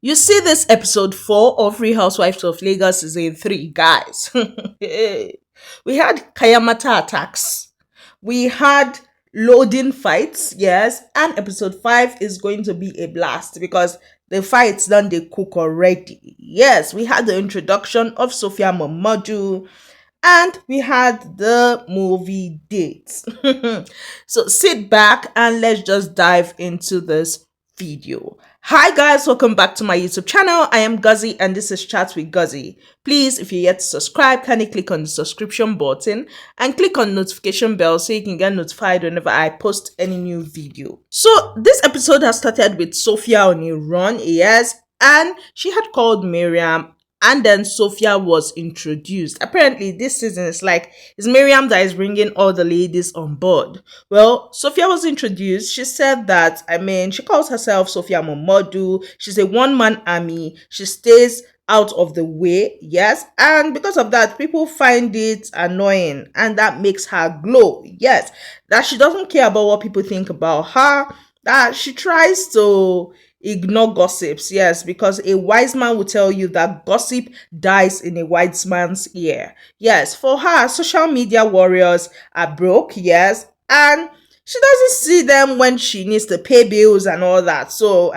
You see this episode 4 of Real Housewives of Lagos season 3, guys. We had Kayamata attacks. We had loading fights, yes, and episode 5 is going to be a blast because the fights done they cook already. Yes, we had the introduction of Sophia Momodu and we had the movie dates. So sit back and let's just dive into this video. Hi guys, welcome back to my YouTube channel. I am Guzzy and this is Chat with Guzzy. Please, if you're yet to subscribe, kindly click on the subscription button and click on notification bell so you can get notified whenever I post any new video. So this episode has started with Sophia on a run, yes, and she had called Mariam and then Sophia was introduced. Apparently, this season is like, it's Mariam that is bringing all the ladies on board. Well, Sophia was introduced. She said that, she calls herself Sophia Momodu. She's a one-man army. She stays out of the way, yes. And because of that, people find it annoying. And that makes her glow, yes. That she doesn't care about what people think about her. That she tries to ignore gossips, yes, because a wise man will tell you that gossip dies in a wise man's ear. Yes, for her, social media warriors are broke, yes, and she doesn't see them when she needs to pay bills and all that. So,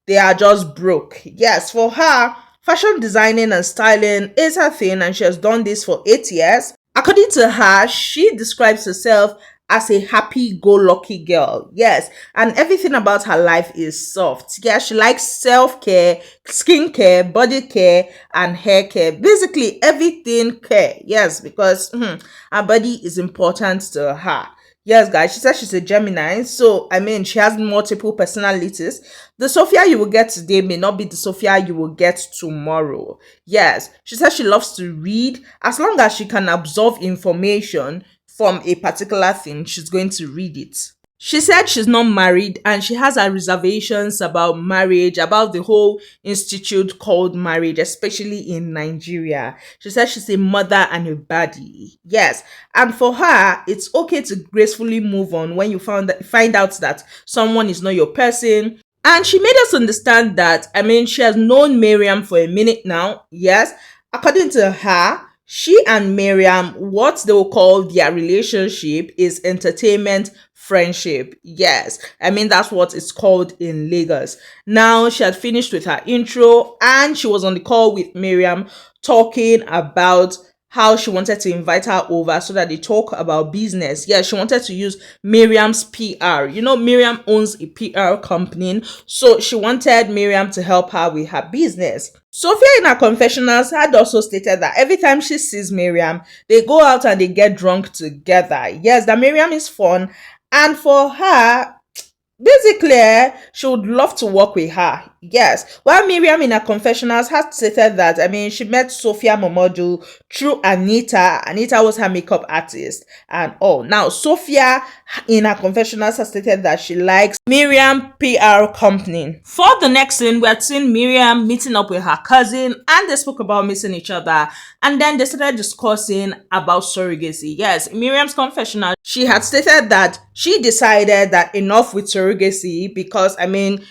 they are just broke. Yes, for her, fashion designing and styling is her thing, and she has done this for 8 years. According to her, she describes herself as a happy-go-lucky girl. Yes, and everything about her life is soft. Yeah, she likes self-care, skincare, body care, and hair care. Basically, everything care. Yes, because her body is important to her. Yes, guys, she says she's a Gemini. So, she has multiple personalities. The Sophia you will get today may not be the Sophia you will get tomorrow. Yes, she says she loves to read. As long as she can absorb information from a particular thing, she's going to read it. She said she's not married and she has her reservations about marriage, about the whole institute called marriage, especially in Nigeria. She said she's a mother and a baddie. Yes. And for her, it's okay to gracefully move on when you find out that someone is not your person. And she made us understand that, she has known Mariam for a minute now. Yes. According to her, she and Mariam, what they will call their relationship is entertainment friendship. Yes, that's what it's called in Lagos. Now, she had finished with her intro and she was on the call with Mariam talking about how she wanted to invite her over so that they talk about business. Yeah, she wanted to use Mariam's PR. Mariam owns a PR company, so she wanted Mariam to help her with her business. Sophia in her confessionals had also stated that every time she sees Mariam, they go out and they get drunk together. Yes, that Mariam is fun. And for her, basically, she would love to work with her. Yes. While Mariam in her confessionals has stated that, she met Sophia Momodu through Anita. Anita was her makeup artist and all. Now, Sophia in her confessionals has stated that she likes Mariam PR company. For the next scene, we had seen Mariam meeting up with her cousin and they spoke about missing each other. And then they started discussing about surrogacy. Yes, Mariam's confessional, she had stated that she decided that enough with surrogacy because,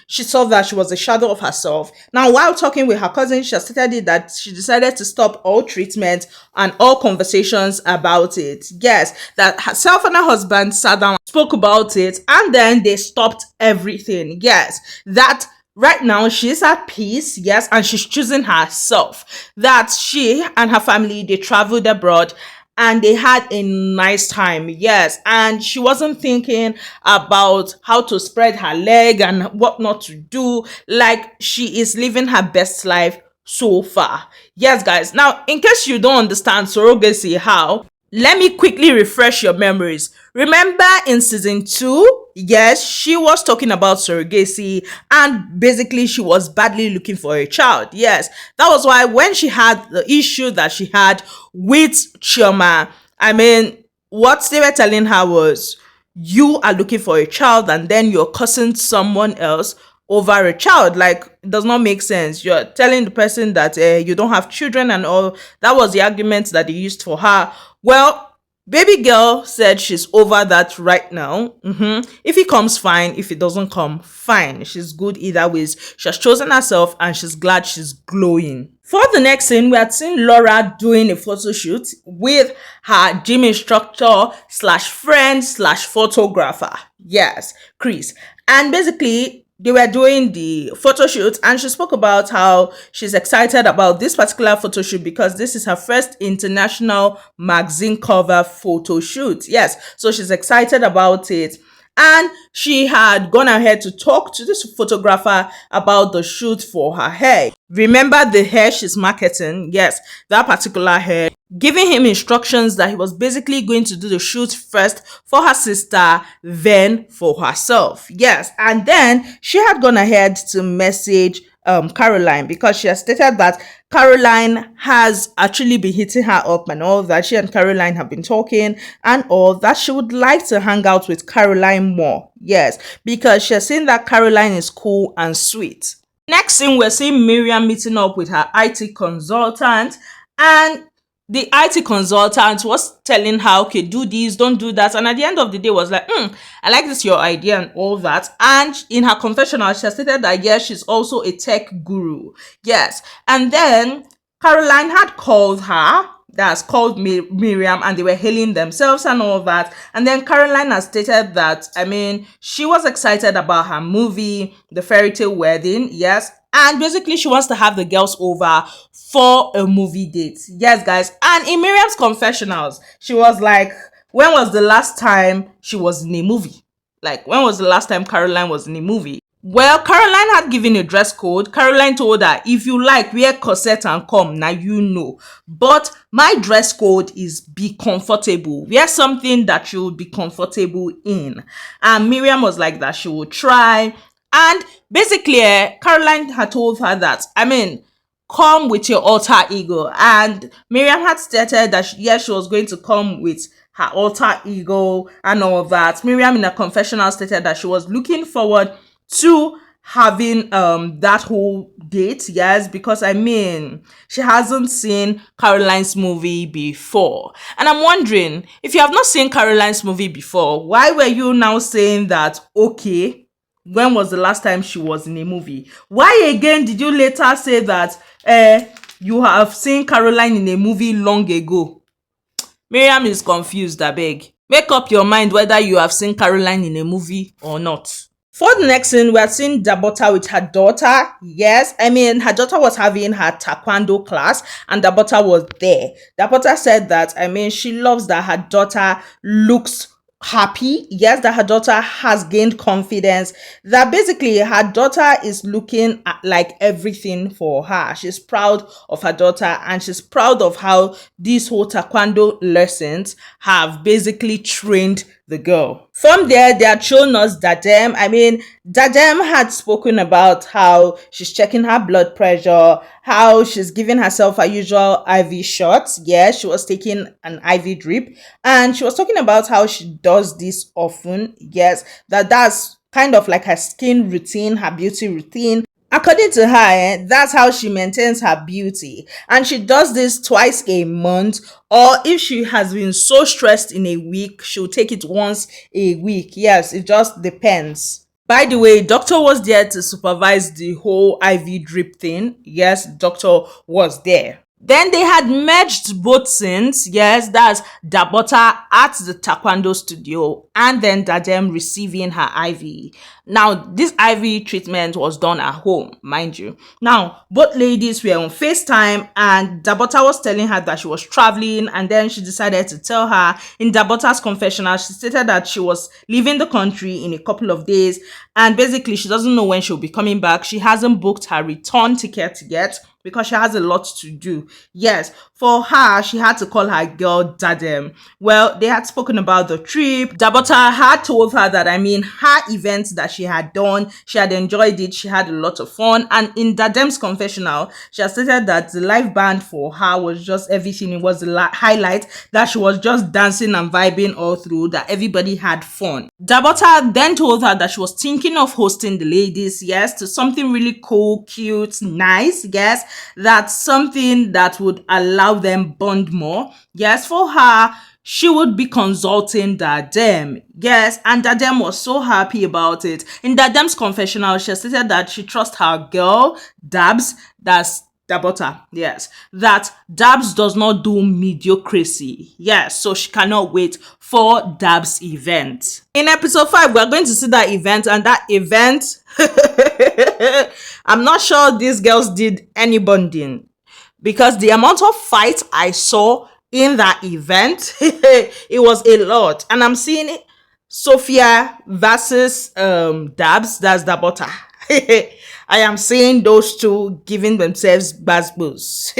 she saw that she was a shadow of herself. Now, while talking with her cousin, she stated that she decided to stop all treatment and all conversations about it. Yes, that herself and her husband sat down, spoke about it, and then they stopped everything. Yes, that right now she's at peace, yes, and she's choosing herself. That she and her family, they traveled abroad and they had a nice time, yes. And she wasn't thinking about how to spread her leg and what not to do. Like, she is living her best life so far. Yes, guys. Now, in case you don't understand surrogacy, how, let me quickly refresh your memories. Remember in season 2, yes, she was talking about surrogacy and basically she was badly looking for a child. Yes, that was why when she had the issue that she had with Chioma, what they were telling her was, you are looking for a child and then you're cursing someone else over a child. Like, it does not make sense. You're telling the person that you don't have children and all. That was the argument that they used for her. Well, Baby girl said she's over that right now. If he comes, fine. If it doesn't come, fine. She's good either ways. She has chosen herself and she's glad she's glowing. For the next scene, we had seen Laura doing a photo shoot with her gym instructor slash friend slash photographer. Yes, Chris. And basically, they were doing the photo shoot and she spoke about how she's excited about this particular photo shoot because this is her first international magazine cover photo shoot. Yes, so she's excited about it. And she had gone ahead to talk to this photographer about the shoot for her hair. Remember the hair she's marketing? Yes, that particular hair. Giving him instructions that he was basically going to do the shoot first for her sister, then for herself. Yes, and then she had gone ahead to message Caroline because she has stated that Caroline has actually been hitting her up and all that. She and Caroline have been talking and all that. She would like to hang out with Caroline more. Yes, because she has seen that Caroline is cool and sweet. Next thing, we're seeing Miriam meeting up with her IT consultant, and the IT consultant was telling her, okay, do this, don't do that. And at the end of the day was like, I like this, your idea and all that. And in her confessional, she has stated that, yes, she's also a tech guru. Yes. And then Caroline had called her, that's called Miriam, and they were hailing themselves and all that. And then Caroline has stated that, she was excited about her movie, The Fairy Tale Wedding. Yes. And basically, she wants to have the girls over for a movie date. Yes, guys. And in Miriam's confessionals, she was like, when was the last time she was in a movie? Like, when was the last time Caroline was in a movie? Well, Caroline had given a dress code. Caroline told her, if you like, wear corset and come. Now you know. But my dress code is be comfortable. Wear something that you would be comfortable in. And Miriam was like that she would try. And basically, Caroline had told her that, come with your alter ego. And Miriam had stated that, yes, she was going to come with her alter ego and all that. Miriam in a confessional stated that she was looking forward to having that whole date. Yes, because she hasn't seen Caroline's movie before. And I'm wondering, if you have not seen Caroline's movie before, why were you now saying that, okay, when was the last time she was in a movie? Why again did you later say that you have seen Caroline in a movie long ago? Miriam is confused, I beg. Make up your mind whether you have seen Caroline in a movie or not. For the next scene, we are seeing Dabota with her daughter. Yes, her daughter was having her taekwondo class and Dabota was there. Dabota said that, she loves that her daughter looks happy. Yes, that her daughter has gained confidence, that basically her daughter is looking at like everything for her. She's proud of her daughter and she's proud of how these whole taekwondo lessons have basically trained the girl. From there, they had shown us Dadem. Dadem had spoken about how she's checking her blood pressure, how she's giving herself her usual IV shots. Yes, she was taking an IV drip. And she was talking about how she does this often. Yes, that's kind of like her skin routine, her beauty routine. According to her, that's how she maintains her beauty. And she does this twice a month, or if she has been so stressed in a week, she'll take it once a week. Yes, it just depends. By the way, doctor was there to supervise the whole IV drip thing. Yes, doctor was there. Then they had merged both scenes. Yes, that's Dabota at the taekwondo studio and then Dadem receiving her IV. Now, this IV treatment was done at home, mind you. Now, both ladies were on FaceTime and Dabota was telling her that she was traveling, and then she decided to tell her in Dabota's confessional. She stated that she was leaving the country in a couple of days and basically she doesn't know when she'll be coming back. She hasn't booked her return ticket yet because she has a lot to do. Yes, for her, she had to call her girl Dadem. Well, they had spoken about the trip. Dabota had told her that, her events that she had done, she had enjoyed it, she had a lot of fun. And in Dadem's confessional, she had stated that the live band for her was just everything. It was the highlight, that she was just dancing and vibing all through, that everybody had fun. Dabota then told her that she was thinking of hosting the ladies, yes, to something really cool, cute, nice, yes, that's something that would allow them bond more. Yes, for her, she would be consulting Diadem. Yes, and Diadem was so happy about it. In Diadem's confessional, she stated that she trusts her girl, Dabs, that's Dabota, yes, that Dabs does not do mediocrity. Yes, so she cannot wait for Dabs' event. In episode 5, we're going to see that event, and that event, I'm not sure these girls did any bonding, because the amount of fight I saw in that event, it was a lot. And I'm seeing Sophia versus Dabs, that's Dabota. I am seeing those two giving themselves basbos.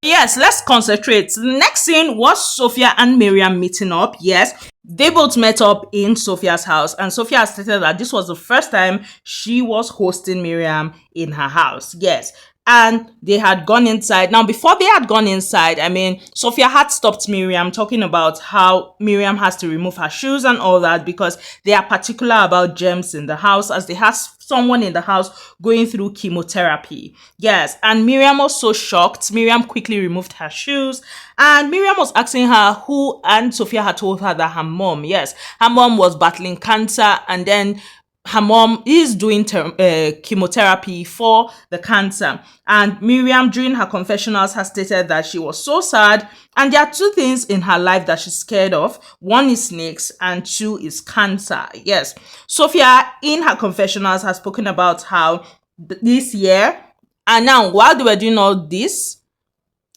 Yes, let's concentrate. The next scene was Sophia and Mariam meeting up. Yes, they both met up in Sophia's house, and Sophia stated that this was the first time she was hosting Mariam in her house. Yes, and they had gone inside. Now, before they had gone inside, I mean, Sophia had stopped Mariam, talking about how Mariam has to remove her shoes and all that, because they are particular about germs in the house, as they have someone in the house going through chemotherapy. Yes, and Mariam was so shocked. Mariam quickly removed her shoes, and Mariam was asking her who, and Sophia had told her that her mom, yes, her mom was battling cancer, and then her mom is doing chemotherapy for the cancer. And Miriam, during her confessionals, has stated that she was so sad, and there are two things in her life that she's scared of. One is snakes, and two is cancer. Yes, Sophia, in her confessionals, has spoken about how this year, and now while they were doing all this,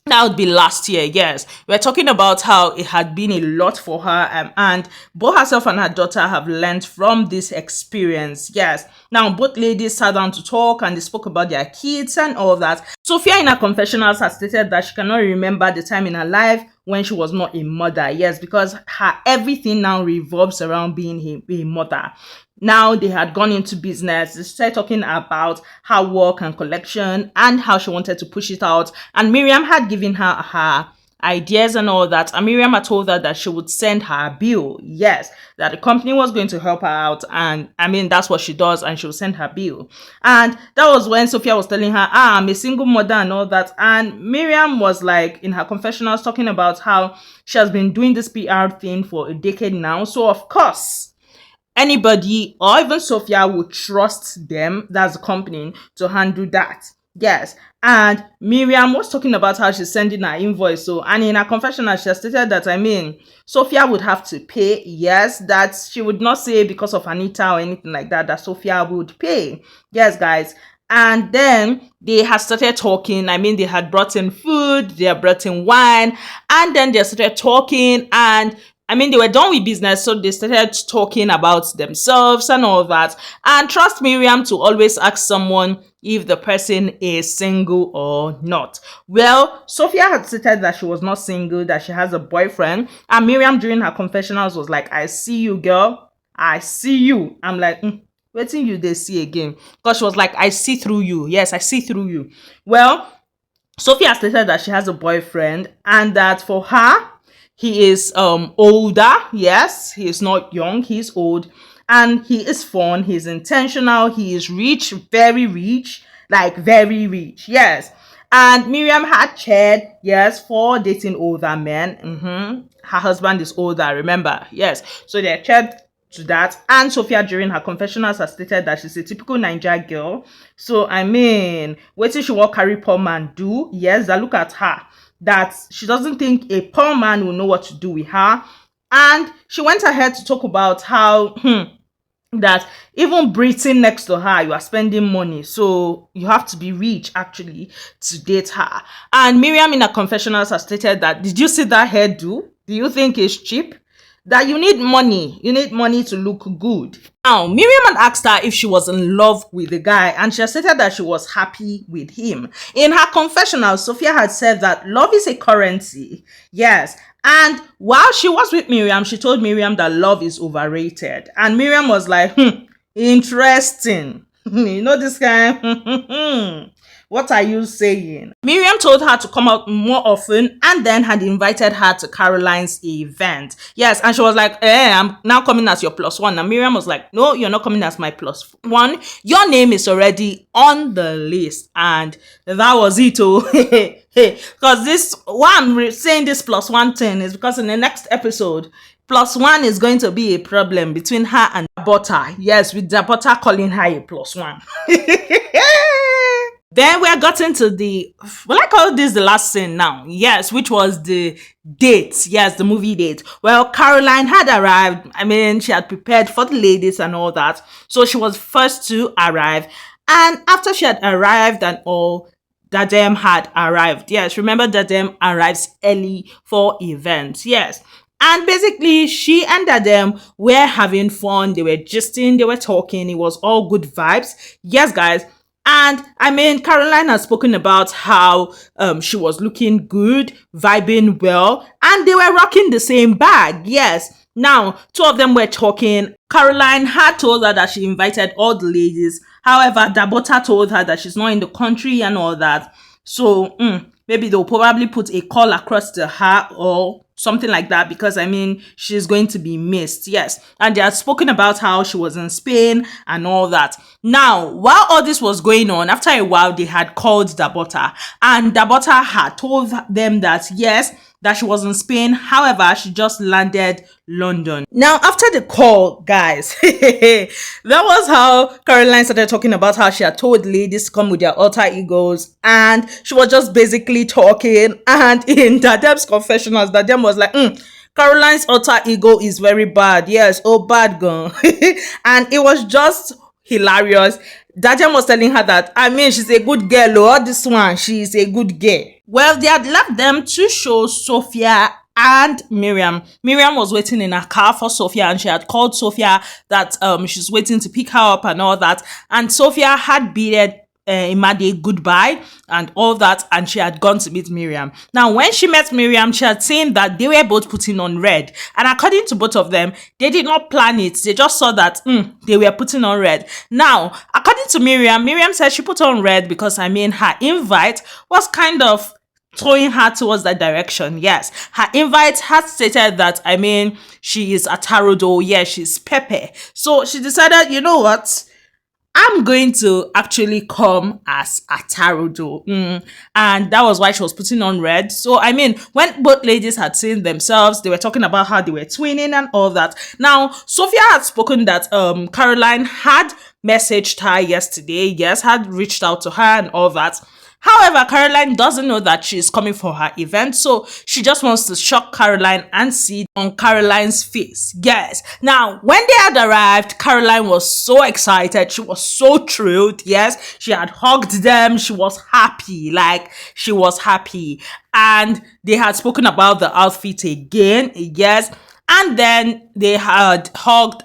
that would be last year. Yes, we're talking about how it had been a lot for her, and both herself and her daughter have learned from this experience. Yes, now both ladies sat down to talk, and they spoke about their kids and all that. Sophia, in her confessionals, has stated that she cannot remember the time in her life when she was not a mother. Yes, because her everything now revolves around being a mother. Now they had gone into business. They started talking about her work and collection and how she wanted to push it out. And Miriam had given her ideas and all that. And Miriam had told her that she would send her a bill. Yes, that the company was going to help her out. And I mean, that's what she does. And she will send her bill. And that was when Sophia was telling her, I'm a single mother and all that. And Miriam was like, in her confessionals, talking about how she has been doing this PR thing for a decade now. So of course, anybody or even Sophia would trust them, that's the company, to handle that. Yes. And Miriam was talking about how she's sending her invoice. So, and in her confessional, she stated that, I mean, Sophia would have to pay. Yes, that she would not say because of Anita or anything like that, that Sophia would pay. Yes, guys. And then they had started talking. I mean, they had brought in food, they had brought in wine, and then they started talking, and I mean, they were done with business, so they started talking about themselves and all that. And trust Miriam to always ask someone if the person is single or not. Well, Sophia had stated that she was not single, that she has a boyfriend. And Miriam, during her confessionals, was like, I see you, girl. I see you. I'm like, waiting you they see again. Because she was like, I see through you. Yes, I see through you. Well, Sophia stated that she has a boyfriend, and that for her, he is older. Yes, he is not young, he's old, and he is fun, he's intentional, he is rich, very rich, like very rich. Yes. And Miriam had cheered, yes, for dating older men. Her husband is older, remember. Yes, so they cheered to that. And Sophia, during her confessionals, has stated that she's a typical Niger girl. So I mean, what she will carry poor man do? Yes, that look at her, that she doesn't think a poor man will know what to do with her. And she went ahead to talk about how that even breathing next to her, you are spending money, so you have to be rich actually to date her. And Miriam, in her confessionals, has stated that, did you see that hairdo? Do you think it's cheap? That you need money to look good. Now, Miriam had asked her if she was in love with the guy, and she stated that she was happy with him. In her confessional, Sophia had said that love is a currency. Yes. And while she was with Miriam, she told Miriam that love is overrated. And Miriam was like, interesting. You know this guy? What are you saying? Miriam told her to come out more often and then had invited her to Caroline's event. Yes, and she was like, I'm now coming as your plus one. And Miriam was like, no, you're not coming as my plus one. Your name is already on the list. And that was it. Oh, because this, why I'm saying this plus one thing is because in the next episode, plus one is going to be a problem between her and Dabota. Yes, with Dabota calling her a plus one. Then we are gotten to the, well, I call this the last scene now. Yes, which was the date. Yes, the movie date. Well, Caroline had arrived. I mean, she had prepared for the ladies and all that. So she was first to arrive. And after she had arrived and all, diiadem had arrived. Yes, remember diiadem arrives early for events. Yes. And basically, she and diiadem were having fun. They were gisting, they were talking. It was all good vibes. Yes, guys. And I mean, Caroline has spoken about how she was looking good, vibing well, and they were rocking the same bag. Yes. Now, two of them were talking. Caroline had told her that she invited all the ladies. However, Dabota told her that she's not in the country and all that. So, maybe they'll probably put a call across to her or something like that, because I mean, she's going to be missed. Yes. And they had spoken about how she was in Spain and all that. Now, while all this was going on, after a while, they had called Dabota, and Dabota had told them that yes, that she was in Spain. However, she just landed London. Now, after the call, guys, that was how Caroline started talking about how she had told ladies to come with their alter egos, and she was just basically talking. And in diiadem's confessionals, diiadem was like, Caroline's alter ego is very bad. Yes, oh, bad girl. And it was just hilarious. diiadem was telling her that, I mean, she's a good girl. Oh, this one, she is a good girl. Well, they had left them to show Sophia and Mariam. Mariam was waiting in a car for Sophia, and she had called Sophia that she's waiting to pick her up and all that. And Sophia had bided Imade goodbye and all that, and she had gone to meet Mariam. Now, when she met Mariam, she had seen that they were both putting on red, and according to both of them, they did not plan it. They just saw that they were putting on red. Now, according to Mariam said she put on red because I mean her invite was kind of throwing her towards that direction. Yes, her invite had stated that I mean she is a tarodo. Yes, she's Pepe. So she decided, you know what, I'm going to actually come as a tarodo. And that was why she was putting on red. So, I mean, when both ladies had seen themselves, they were talking about how they were twinning and all that. Now, Sophia had spoken that Caroline had messaged her yesterday. Yes, had reached out to her and all that. However, Caroline doesn't know that she's coming for her event, so she just wants to shock Caroline and see it on Caroline's face. Yes. Now, when they had arrived, Caroline was so excited. She was so thrilled. Yes. She had hugged them. She was happy. Like, she was happy. And they had spoken about the outfit again. Yes. And then they had hugged,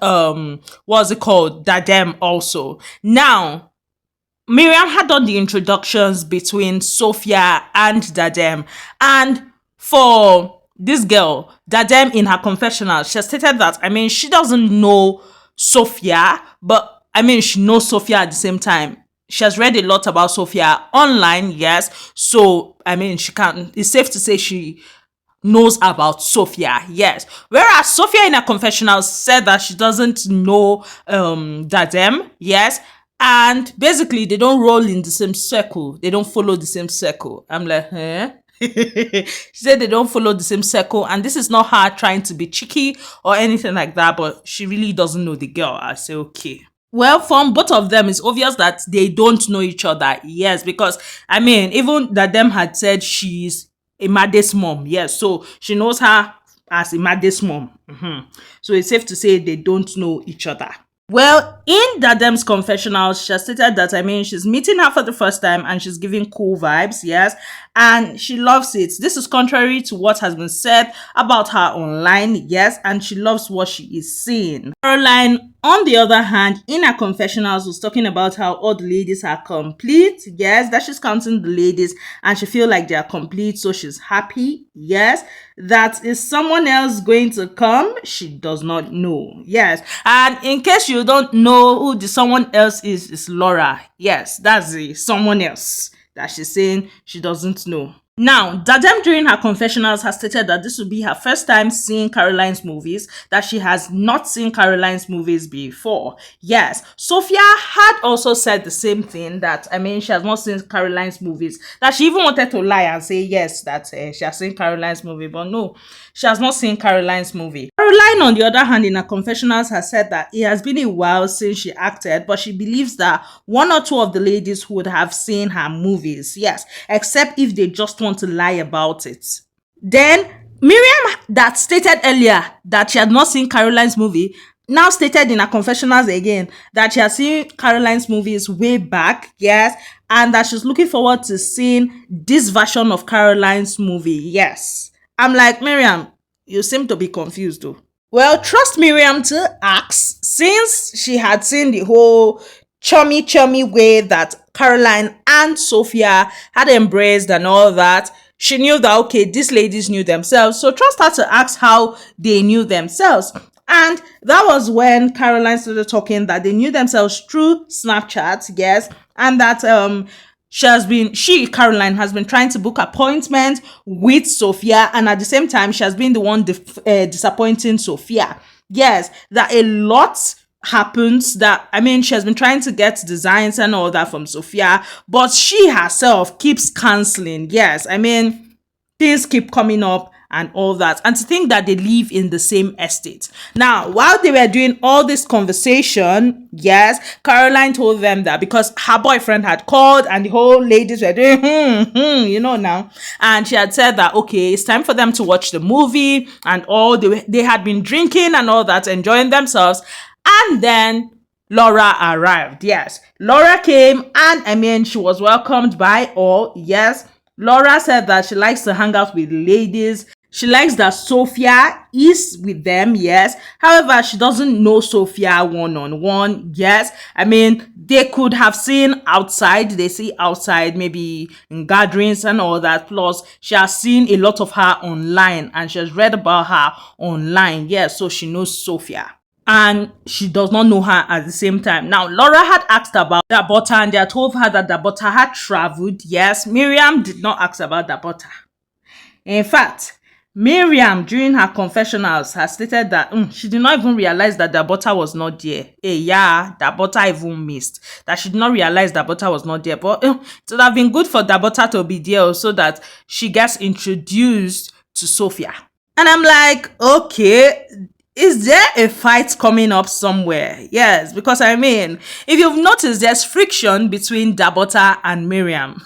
what's it called? diiadem also. Now, Mariam had done the introductions between Sophia and diiadem. And for this girl, diiadem, in her confessional, she stated that, I mean, she doesn't know Sophia, but I mean, she knows Sophia at the same time. She has read a lot about Sophia online, yes. So, I mean, it's safe to say she knows about Sophia, yes. Whereas Sophia in her confessional said that she doesn't know diiadem, yes. And basically, they don't roll in the same circle. They don't follow the same circle. I'm like, She said they don't follow the same circle. And this is not her trying to be cheeky or anything like that. But she really doesn't know the girl. I say, okay. Well, from both of them, it's obvious that they don't know each other. Yes, because, I mean, even diiadem had said she's Imade's mom. Yes, so she knows her as Imade's mom. So it's safe to say they don't know each other. Well, in diiadem's confessional, she stated that, I mean, she's meeting her for the first time and she's giving cool vibes, yes, and she loves it. This is contrary to what has been said about her online, yes, and she loves what she is seeing. Caroline, on the other hand, in her confessionals, was talking about how all the ladies are complete, yes, that she's counting the ladies and she feels like they are complete, so she's happy, yes. That is someone else going to come, she does not know, yes. And in case you don't know who the someone else is Laura, yes, that's the someone else. that she's saying she doesn't know. Now, Dadem during her confessionals has stated that this will be her first time seeing Caroline's movies, that she has not seen Caroline's movies before. Yes, Sophia had also said the same thing, that, she has not seen Caroline's movies, that she even wanted to lie and say yes, that she has seen Caroline's movie, but no, she has not seen Caroline's movie. Caroline, on the other hand, in her confessionals has said that it has been a while since she acted, but she believes that one or two of the ladies would have seen her movies, yes, except if they just want to lie about it. Then Miriam, that stated earlier that she had not seen Caroline's movie, now stated in her confessionals again that she has seen Caroline's movies way back, yes, and that she's looking forward to seeing this version of Caroline's movie, yes. I'm like, Miriam, you seem to be confused though. Well, trust Miriam to ask, since she had seen the whole chummy way that Caroline and Sophia had embraced and all that. She knew that, okay, these ladies knew themselves. So trust her to ask how they knew themselves. And that was when Caroline started talking that they knew themselves through Snapchat, yes, and that Caroline has been trying to book appointments with Sophia, and at the same time she has been the one disappointing Sophia. Yes, that a lot happens, that she has been trying to get designs and all that from Sophia, but she herself keeps canceling. Yes, things keep coming up and all that, and to think that they live in the same estate. Now, while they were doing all this conversation, yes, Caroline told them that because her boyfriend had called and the whole ladies were doing now, and she had said that, okay, it's time for them to watch the movie and all. They had been drinking and all that, enjoying themselves, and then Laura arrived. Yes, Laura came, and she was welcomed by all. Yes, Laura said that she likes to hang out with ladies. She likes that Sophia is with them, yes. However, she doesn't know Sophia one-on-one, yes. They could have seen outside. They see outside, maybe in gatherings and all that. Plus, she has seen a lot of her online, and she has read about her online, yes. So she knows Sophia, and she does not know her at the same time. Now, Laura had asked about Dabota, and they had told her that Dabota had traveled. Yes, Miriam did not ask about Dabota. In fact, Miriam, during her confessionals, has stated that she did not even realize that Dabota was not there. Dabota even missed. That she did not realize Dabota was not there. But it would have been good for Dabota to be there so that she gets introduced to Sophia. And I'm like, okay, is there a fight coming up somewhere? Yes, because if you've noticed, there's friction between Dabota and Miriam.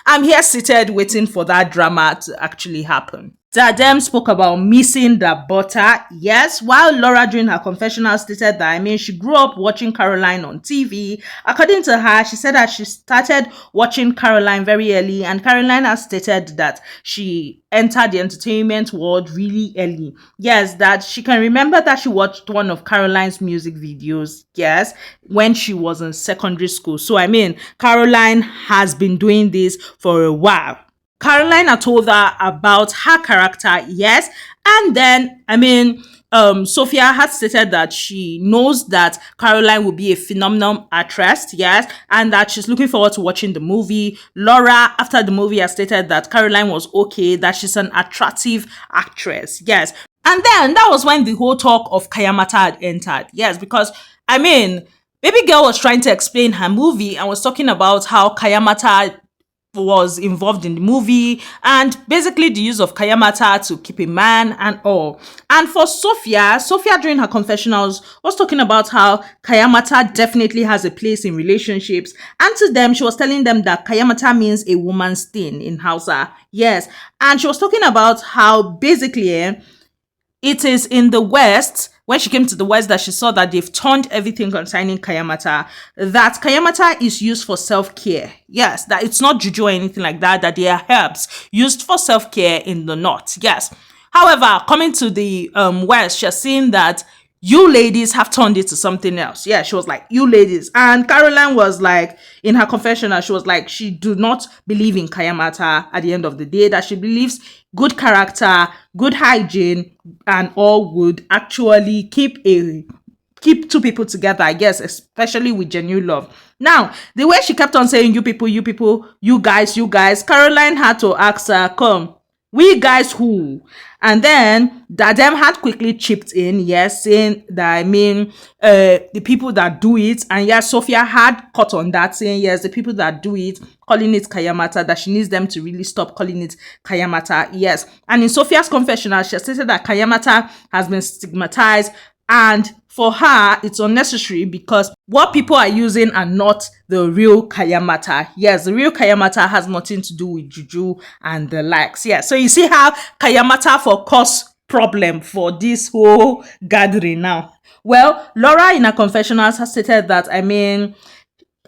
I'm here seated waiting for that drama to actually happen. Dadem spoke about missing Dabota, yes, while Laura during her confessional stated that, she grew up watching Caroline on TV. According to her, she said that she started watching Caroline very early, and Caroline has stated that she entered the entertainment world really early. Yes, that she can remember that she watched one of Caroline's music videos, yes, when she was in secondary school. So, Caroline has been doing this for a while. Caroline had told her about her character, yes, and then, Sophia had stated that she knows that Caroline will be a phenomenal actress, yes, and that she's looking forward to watching the movie. Laura, after the movie, has stated that Caroline was okay, that she's an attractive actress, yes. And then that was when the whole talk of Kayamata had entered, yes, because, Baby Girl was trying to explain her movie and was talking about how Kayamata was involved in the movie, and basically the use of Kayamata to keep a man and all. And for Sophia during her confessionals was talking about how Kayamata definitely has a place in relationships, and to them she was telling them that Kayamata means a woman's thing in Hausa, yes. And she was talking about how basically it is in the West, when she came to the West, that she saw that they've turned everything concerning Kayamata, that Kayamata is used for self-care. Yes, that it's not juju or anything like that, that they are herbs used for self-care in the North. Yes. However, coming to the West, she's seen that you ladies have turned it to something else. Yeah, she was like, you ladies. And Caroline was like, in her confessional, she was like, she do not believe in Kayamata at the end of the day, that she believes good character, good hygiene, and all would actually keep two people together, I guess, especially with genuine love. Now, the way she kept on saying, you people, you guys, Caroline had to ask her, come, we guys who? And then Dadem had quickly chipped in, yes, saying that, I mean, the people that do it. And yes, Sophia had caught on that, saying, yes, the people that do it, calling it Kayamata, that she needs them to really stop calling it Kayamata, yes. And in Sophia's confessional, she stated that Kayamata has been stigmatized, and for her, it's unnecessary because what people are using are not the real Kayamata. Yes, the real Kayamata has nothing to do with juju and the likes. Yeah, so you see how Kayamata for cause problem for this whole gathering now. Well, Laura in her confessionals has stated that, I mean,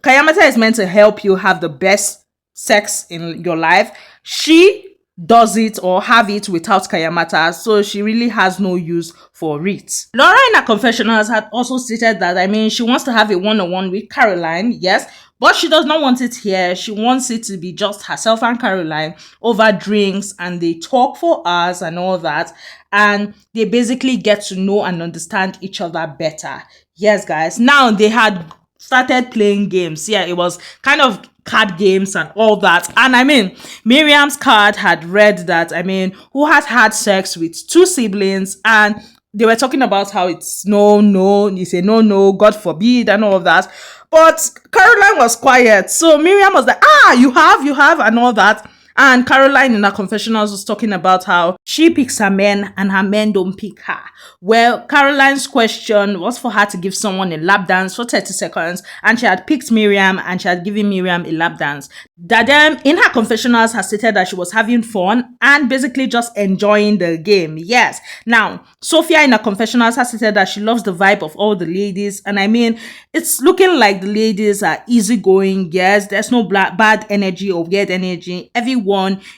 Kayamata is meant to help you have the best sex in your life. She does it or have it without Kayamata, so she really has no use for it. Laura in her confessionals had also stated that, I mean, she wants to have a one-on-one with Caroline, yes, but she does not want it here. She wants it to be just herself and Caroline over drinks, and they talk for hours and all that, and they basically get to know and understand each other better. Yes, guys. Now they had started playing games. Yeah, it was kind of card games and all that. And I mean, Miriam's card had read that, I mean, who had had sex with two siblings, and they were talking about how it's no, you say no, God forbid, and all of that. But Caroline was quiet. So Miriam was like, you have, and all that. And Caroline in her confessionals was talking about how she picks her men and her men don't pick her. Well, Caroline's question was for her to give someone a lap dance for 30 seconds, and she had picked Miriam and she had given Miriam a lap dance. Dadem in her confessionals has stated that she was having fun and basically just enjoying the game. Yes. Now, Sophia in her confessionals has stated that she loves the vibe of all the ladies, and I mean, it's looking like the ladies are easygoing. Yes, there's no bad energy or weird energy. Everyone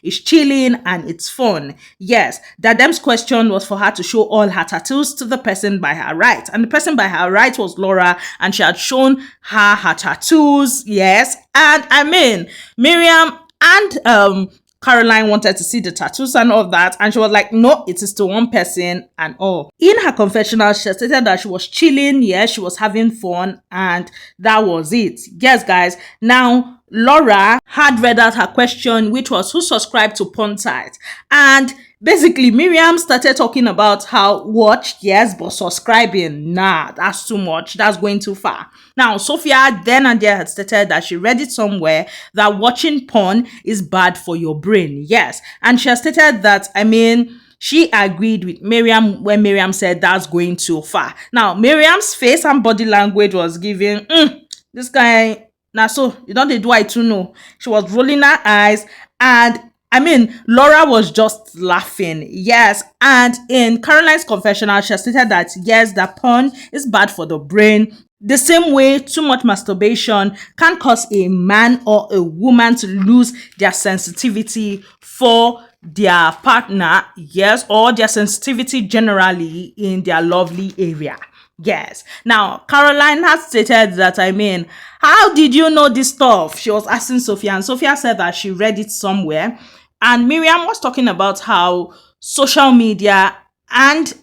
is chilling and it's fun. Yes, Dadem's question was for her to show all her tattoos to the person by her right, and the person by her right was Laura, and she had shown her tattoos. Yes, and I mean, Miriam and Caroline wanted to see the tattoos and all that, and she was like, no, it is to one person and all. In her confessional, she stated that she was chilling, yes, she was having fun, and that was it. Yes, guys. Now, Laura had read out her question, which was who subscribed to porn site, and basically Miriam started talking about how watch, yes, but subscribing, nah, that's too much, that's going too far. Now, Sophia then and there had stated that she read it somewhere that watching porn is bad for your brain, yes, and she has stated that, I mean, she agreed with Miriam when Miriam said that's going too far. Now, Miriam's face and body language was giving, this guy, now so, you know, they do I too know. She was rolling her eyes, and I mean, Laura was just laughing. Yes. And in Caroline's confessional, she stated that, yes, that porn is bad for the brain. The same way too much masturbation can cause a man or a woman to lose their sensitivity for their partner, yes, or their sensitivity generally in their lovely area. Yes. Now, Caroline has stated that, I mean, how did you know this stuff? She was asking Sophia, and Sophia said that she read it somewhere. And Miriam was talking about how social media and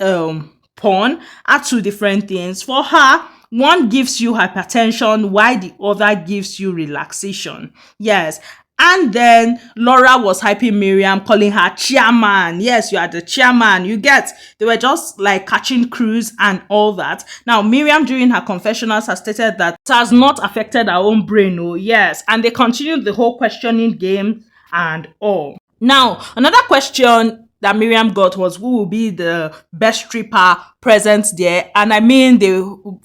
porn are two different things. For her, one gives you hypertension, while the other gives you relaxation. Yes. And then Laura was hyping Miriam, calling her chairman. Yes, you are the chairman. You get, they were just like catching cruise and all that. Now, Miriam during her confessionals has stated that it has not affected her own brain. Oh, yes. And they continued the whole questioning game and all. Now, another question that Miriam got was who will be the best stripper present there. And I mean,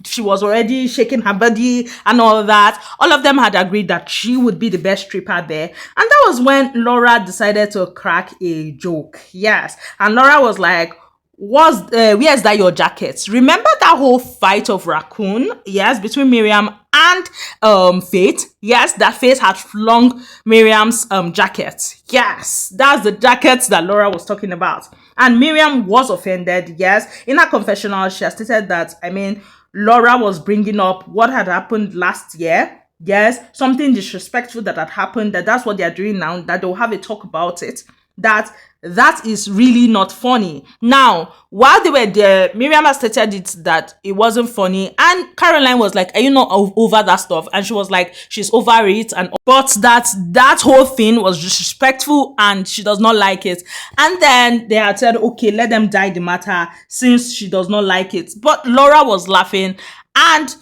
she was already shaking her body and all that. All of them had agreed that she would be the best stripper there. And that was when Laura decided to crack a joke. Yes. And Laura was like, where's that your jacket? Remember that whole fight of raccoon? Yes, between Miriam and Faith. Yes, that Faith had flung Miriam's jacket. Yes, that's the jacket that Laura was talking about. And Miriam was offended. Yes, in her confessional, she has stated that, I mean, Laura was bringing up what had happened last year. Yes, something disrespectful that had happened, that's what they're doing now, that they'll have a talk about it. that is really not funny. Now, while they were there, Miriam has stated it that it wasn't funny, and Caroline was like, "Are you not over that stuff?" And she was like, "She's over it," and but that whole thing was disrespectful, and she does not like it. And then they had said, "Okay, let them die the matter since she does not like it." But Laura was laughing, and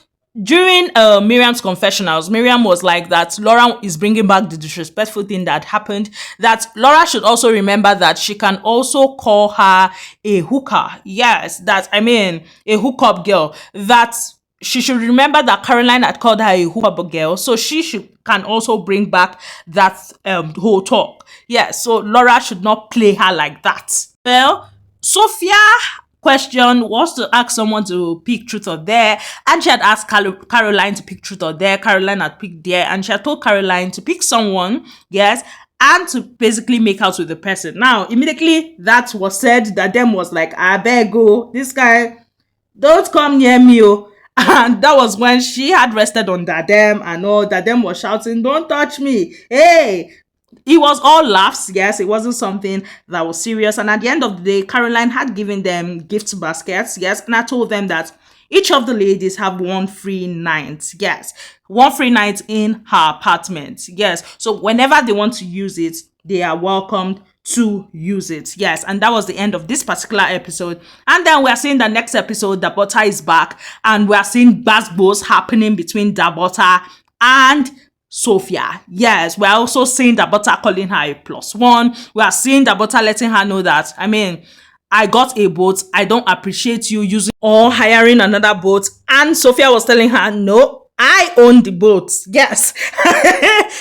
during Miriam's confessionals, Miriam was like that Laura is bringing back the disrespectful thing that happened, that Laura should also remember that she can also call her a hooker. Yes, that, I mean, a hookup girl. That she should remember that Caroline had called her a hookup girl, so she can also bring back that whole talk. Yeah, so Laura should not play her like that. Well, Sophia question was to ask someone to pick truth or dare, and she had asked Caroline to pick truth or dare. Caroline had picked dare, and she had told Caroline to pick someone, yes, and to basically make out with the person. Now, immediately that was said, that them was like, "I beg you, this guy, don't come near me, oh." And that was when she had rested on Dadem, and all Dadem was shouting, "Don't touch me, hey." It was all laughs, yes. It wasn't something that was serious. And at the end of the day, Caroline had given them gift baskets, yes. And I told them that each of the ladies have one free night, yes. One free night in her apartment, yes. So whenever they want to use it, they are welcomed to use it, yes. And that was the end of this particular episode. And then we are seeing the next episode, Dabota is back, and we are seeing basbos happening between Dabota and Sophia. Yes, we're also seeing Dabota calling her a +1. We are seeing Dabota letting her know that, I mean, I got a boat, I don't appreciate you using or hiring another boat. And Sophia was telling her, "No, I own the boat." Yes.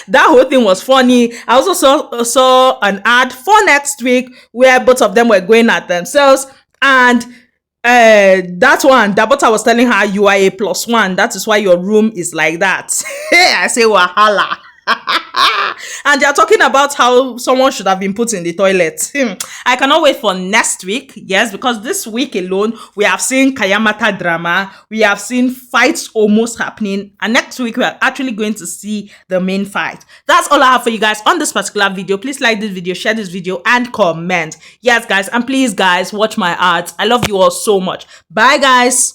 That whole thing was funny. I also saw an ad for next week where both of them were going at themselves, and that one, Dabota was telling her, "You are a +1. That is why your room is like that." I say, wahala. And they're talking about how someone should have been put in the toilet. I cannot wait for next week, yes, because this week alone, we have seen Kayamata drama, we have seen fights almost happening, and next week, we are actually going to see the main fight. That's all I have for you guys on this particular video. Please like this video, share this video, and comment. Yes, guys, and please, guys, watch my ads. I love you all so much. Bye, guys.